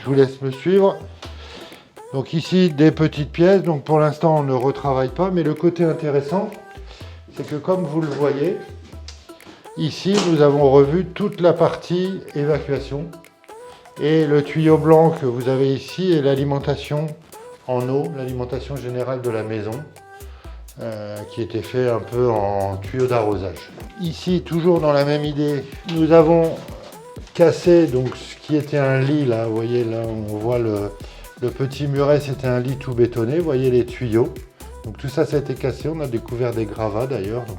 Je vous laisse me suivre. Donc ici, des petites pièces. Donc pour l'instant, on ne retravaille pas. Mais le côté intéressant, c'est que comme vous le voyez, ici, nous avons revu toute la partie évacuation. Et le tuyau blanc que vous avez ici est l'alimentation en eau, l'alimentation générale de la maison, qui était fait un peu en tuyau d'arrosage. Ici, toujours dans la même idée, nous avons cassé donc ce qui était un lit, là, vous voyez, là on voit le petit muret, c'était un lit tout bétonné, vous voyez les tuyaux. Donc tout ça, ça a été cassé, on a découvert des gravats d'ailleurs, donc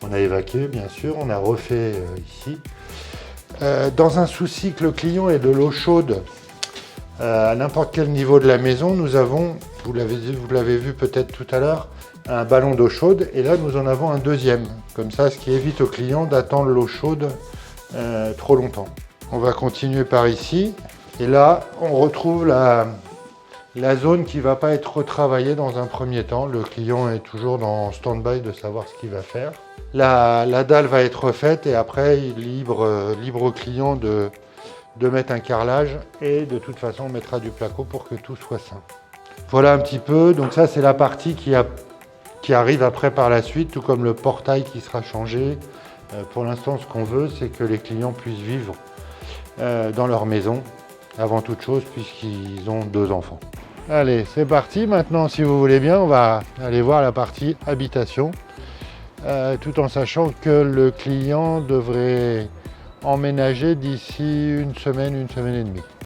on a évacué bien sûr, on a refait ici. Dans un souci que le client ait de l'eau chaude à n'importe quel niveau de la maison, nous avons, vous l'avez vu peut-être tout à l'heure, un ballon d'eau chaude et là nous en avons un deuxième. Comme ça, ce qui évite au client d'attendre l'eau chaude trop longtemps. On va continuer par ici et là on retrouve la zone qui ne va pas être retravaillée dans un premier temps. Le client est toujours dans stand-by de savoir ce qu'il va faire. La dalle va être refaite et après libre au client de mettre un carrelage et de toute façon on mettra du placo pour que tout soit sain. Voilà un petit peu, donc ça c'est la partie qui arrive après par la suite, tout comme le portail qui sera changé. Pour l'instant ce qu'on veut c'est que les clients puissent vivre dans leur maison avant toute chose puisqu'ils ont 2 enfants. Allez c'est parti, maintenant si vous voulez bien on va aller voir la partie habitation. Tout en sachant que le client devrait emménager d'ici une semaine et demie.